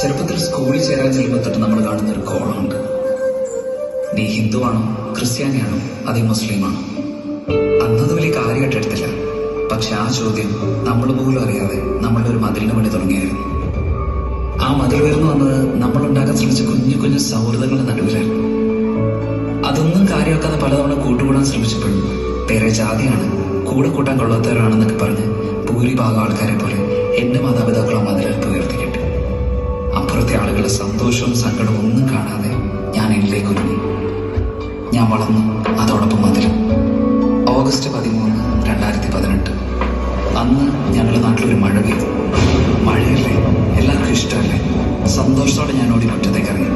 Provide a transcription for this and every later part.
ചെറുപ്പത്തിൽ സ്കൂളിൽ ചേരാൻ ചെല്ലുമ്പോൾ തൊട്ട് നമ്മൾ കാണുന്ന ഒരു കോളമുണ്ട്. നീ ഹിന്ദുവാണോ, ക്രിസ്ത്യാനിയാണോ, അതേ മുസ്ലിമാണോ? അന്നത് വലിയ കാര്യമായിട്ട് എടുത്തില്ല. പക്ഷെ ആ ചോദ്യം നമ്മൾ പോലും അറിയാതെ നമ്മളുടെ ഒരു മതിലിന് പണി തുടങ്ങിയായിരുന്നു. ആ മതിൽ ഉയർന്നു വന്നത് നമ്മൾ ഉണ്ടാക്കാൻ ശ്രമിച്ച കുഞ്ഞു കുഞ്ഞു സൗഹൃദങ്ങളുടെ നടുവിലായിരുന്നു. അതൊന്നും കാര്യമാക്കാതെ പലതവണ കൂട്ടുകൂടാൻ ശ്രമിച്ചപ്പോഴും വേറെ ജാതിയാണ്, കൂടെ കൂട്ടാൻ കൊള്ളാത്തവരാണെന്നൊക്കെ പറഞ്ഞ് ഭൂരിഭാഗം ആൾക്കാരെ പോലെ എന്റെ മാതാപിതാക്കൾ ആ മതിലെടുത്ത് ഉയർത്തിക്കിട്ടു. അപ്പുറത്തെ ആളുകളുടെ സന്തോഷവും സങ്കടവും ഒന്നും കാണാതെ ഞാൻ എന്നിലേക്ക് ഒരുങ്ങി. ഞാൻ വളർന്നു, അതോടൊപ്പം മതിലും. ഓഗസ്റ്റ് 13, 2018. അന്ന് ഞങ്ങളുടെ നാട്ടിലൊരു മഴ പെയ്തു. മഴയല്ലേ, എല്ലാവർക്കും ഇഷ്ടമല്ലേ? സന്തോഷത്തോടെ ഞാൻ ഓടി മുറ്റത്തേക്ക് ഇറങ്ങി.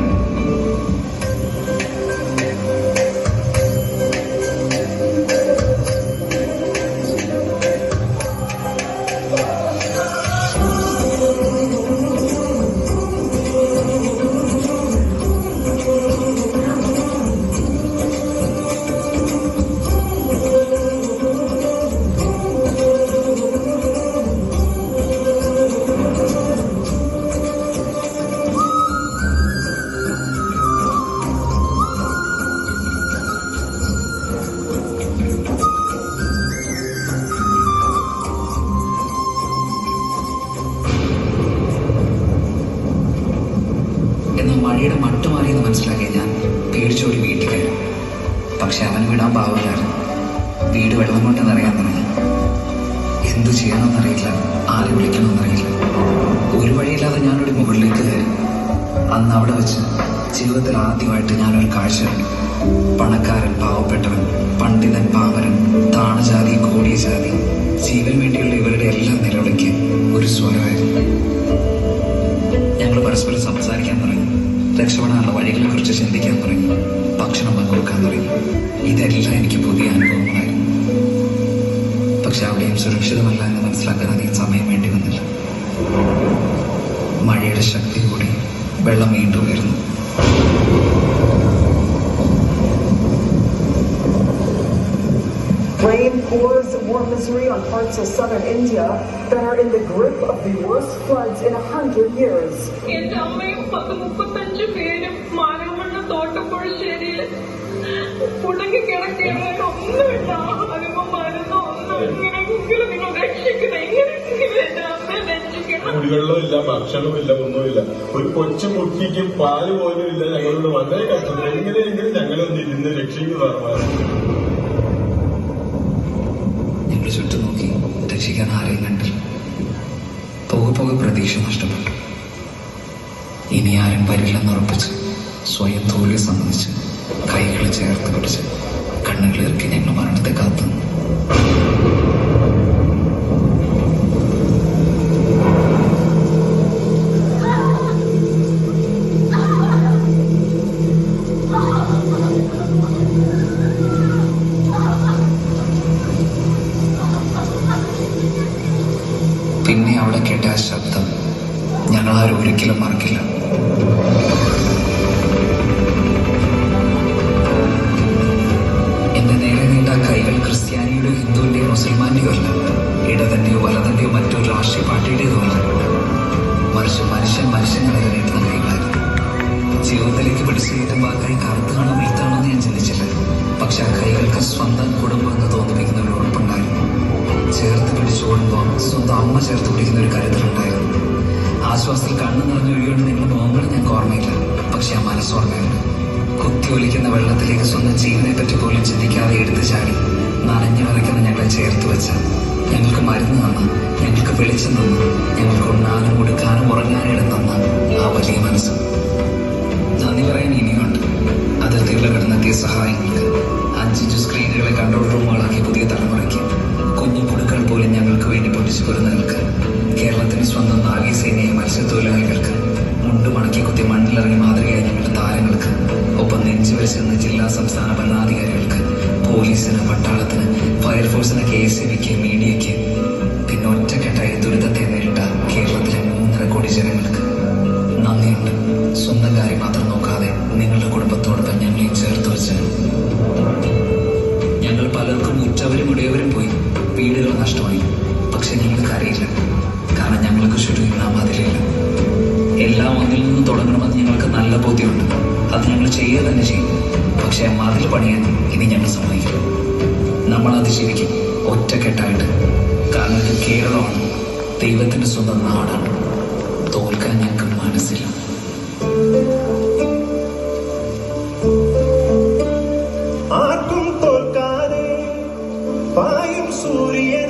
മഴയുടെ മട്ട് മാറിയെന്ന് മനസ്സിലാക്കിയ ഞാൻ പേടിച്ചോടി വീട്ടിൽ കയറി. പക്ഷെ അവൻ വിടാൻ പാവില്ലായിരുന്നു. വീട് വെള്ളം കൊണ്ട് നിറയാൻ തുടങ്ങി. എന്തു ചെയ്യണമെന്നറിയില്ല, ആരെ വിളിക്കണമെന്നറിയില്ല. ഒരു വഴിയില്ലാതെ ഞാനൊരു മുകളിലേക്ക് കയറി. അന്ന് അവിടെ വെച്ച് ജീവിതത്തിൽ ആദ്യമായിട്ട് ഞാനൊരു കാഴ്ച കണ്ടു. പണക്കാരൻ, പാവപ്പെട്ടവൻ, പണ്ഡിതൻ, പാമരൻ, താണജാതി, കൂടിയ ജാതി, ജീവൻ വേണ്ടിയുള്ള ഇവരുടെ എല്ലാം നിലവിളിക്ക് ഒരു സ്വരമായിരുന്നു. ഞങ്ങൾ പരസ്പരം സംസാരിക്കാൻ തുടങ്ങി. രക്ഷപ്പെടാനുള്ള വഴികളെ കുറിച്ച് ചിന്തിക്കാൻ തുടങ്ങി. ഭക്ഷണം പങ്കുവെക്കാൻ തുടങ്ങി. ഇതെല്ലാം എനിക്ക് പുതിയ അനുഭവങ്ങളായിരുന്നു. പക്ഷെ അവിടെയും സുരക്ഷിതമല്ല എന്ന് മനസ്സിലാക്കാൻ അധികം സമയം വേണ്ടി വന്നില്ല. മഴയുടെ ശക്തി കൂടി വെള്ളം വീണ്ടും ഉയർന്നു. Rain pours more misery on parts of southern India that are in the grip of the worst floods in 100 years. എന്റെ അമ്മയും 35 പേരും മാനവണ്ണ തോട്ടപ്പുഴശ്ശേരിയിൽ ഉണങ്ങി കിടക്കുകയാണ്. ഒന്നുമില്ല, ആഹാരമോ മരുന്നോ ഒന്നും. ഇങ്ങനെയെങ്കിലും നിങ്ങൾ രക്ഷിക്കണം. എങ്ങനെയെങ്കിലും എന്റെ അമ്മയെ രക്ഷിക്കണം. കുടിവെള്ളമില്ല, ഭക്ഷണമില്ല, ഒന്നുമില്ല. ഒരു കൊച്ചു മുട്ടിക്ക് പാല് പോലും ഇല്ല. ഞങ്ങളോട് വളരെ കഷ്ടം. എങ്ങനെയെങ്കിലും ഞങ്ങളൊന്ന് ഇരുന്ന് രക്ഷിക്കുന്നതാണ്. ഞങ്ങൾ ചുറ്റും നോക്കി, രക്ഷിക്കാൻ ആരെയും കണ്ടില്ല. പോകെ പോകെ പ്രതീക്ഷ നഷ്ടപ്പെട്ടു. ഇനി ആരും വരില്ലെന്നുറപ്പിച്ച് സ്വയം തോൽവി സമ്മതിച്ച് കൈകൾ ചേർത്ത് പിടിച്ച് കണ്ണുകളിറക്കി ഞങ്ങൾ മരണത്തെ കാത്തു. പിന്നെ അവിടെ കേട്ട ആ ശബ്ദം ഞങ്ങളാരും ഒരിക്കലും മറക്കില്ല. എന്റെ നേരെ നീണ്ട കൈകൾ ക്രിസ്ത്യാനിയുടെയോ ഹിന്ദുവിന്റെയോ മുസൽമാന്റെയോ അല്ല, ഇടതന്റെയോ വലതന്റെയോ മറ്റൊരു രാഷ്ട്രീയ പാർട്ടിയുടേതോ അല്ല. മറിച്ച് മനുഷ്യങ്ങളെ നീട്ടുന്ന കൈകളായിരുന്നു. ജീവിതത്തിലേക്ക് പിടിച്ചു കയറ്റുമ്പോൾ ആ കൈ കറുത്ത് കാണാൻ വെളുത്താണെന്ന് ഞാൻ ചിന്തിച്ചില്ല. പക്ഷെ ആ കൈകൾക്ക് സ്വന്തം കുടുംബം എന്ന് തോന്നിപ്പിക്കുന്ന ഒരു ഉറപ്പുണ്ടായിരുന്നു. ചേർത്ത് പിടിച്ചോടുമ്പോൾ സ്വന്തം അമ്മ ചേർത്ത് പിടിക്കുന്ന ഒരു കരുതലുണ്ടായിരുന്നു. ആശ്വാസത്തിൽ കണ്ണു നിറഞ്ഞു ഒഴിയുകൊണ്ട് നിങ്ങളുടെ മുഖങ്ങൾ ഞങ്ങൾക്ക് ഓർമ്മയില്ല, പക്ഷെ ആ മനസ്സോർമ്മയുണ്ട്. കുത്തി ഒലിക്കുന്ന വെള്ളത്തിലേക്ക് സ്വന്തം ജീവനെ പറ്റി പോലും ചിന്തിക്കാതെ എടുത്തു ചാടി നനഞ്ഞു വരയ്ക്കുന്ന ഞങ്ങളെ ചേർത്ത് വെച്ച് ഞങ്ങൾക്ക് മരുന്ന് തന്ന, ഞങ്ങൾക്ക് വെളിച്ചം തന്ന, ഞങ്ങൾക്ക് ഉണ്ണാനും കൊടുക്കാനും ഉറങ്ങാനും ഇടം തന്ന ആ വലിയ മനസ്സ്. നന്ദി പറയാൻ ഇനിയുണ്ട്. അതിർത്തികളെ കടന്നെത്തിയ സഹായങ്ങൾക്ക്, 5 സ്ക്രീനുകളെ കൺട്രോൾ റൂമുകളാക്കി പുതിയ തലമുറയ്ക്ക്, കുഞ്ഞു കുടുക്കൾ പോലും ഞങ്ങൾക്ക് വേണ്ടി പൊട്ടിച്ചു കൊരുന്നവർക്ക്, കേരളത്തിന് സ്വന്തം നാഗീസേനയെ മത്സ്യത്തൊഴിലാളികൾക്ക്, മുണ്ട് മടക്കി കുത്തി മണ്ണിലിറങ്ങി മാതൃകയായി ഞങ്ങളുടെ താരങ്ങൾക്ക്, ഒപ്പം നെഞ്ചു വെച്ചിരുന്ന ജില്ലാ സംസ്ഥാന ഭരണാധികാരികൾക്ക്, പോലീസിന്, പട്ടാളത്തിന്, ഫയർഫോഴ്സിന്, KSABക്ക്, മീഡിയയ്ക്ക്, പിന്നെ ഒറ്റക്കെട്ടായി ദുരിതത്തെ നേരിട്ട കേരളത്തിലെ 3.5 കോടി ജനങ്ങൾക്ക് നന്ദിയുണ്ട്. സ്വന്തം കാര്യം മാത്രം നോക്കാതെ നിങ്ങളുടെ കുടുംബത്തോടൊപ്പം ഞങ്ങളെയും ചേർത്ത് വെച്ച്. ഞങ്ങൾ പലർക്കും ഉറ്റവരും ഉടയവരും പോയി, വീടുകൾ നഷ്ടമായി. പക്ഷെ ഞങ്ങൾക്ക് അറിയില്ല, കാരണം ഞങ്ങൾക്ക് ചുറ്റും ഇന്നാ മതിലില്ല. എല്ലാം ഒന്നിൽ തുടങ്ങണമെന്ന് ഞങ്ങൾക്ക് നല്ല ബോധ്യമുണ്ട്. അത് ഞങ്ങൾ ചെയ്യുക തന്നെ ചെയ്യും. പക്ഷെ മതിൽ പണിയാൻ ഇനി ഞങ്ങൾ സമ്മതിക്കും. നമ്മൾ അതിജീവിക്കും ഒറ്റക്കെട്ടായിട്ട്. കാരണം ഇത് കേരളമാണ്, ദൈവത്തിന്റെ സ്വന്തം നാടാണ്. തോൽക്കാൻ ഞങ്ങൾക്ക് മനസ്സില്ല. ആർക്കും തോൽക്കാതെ പായും സൂര്യൻ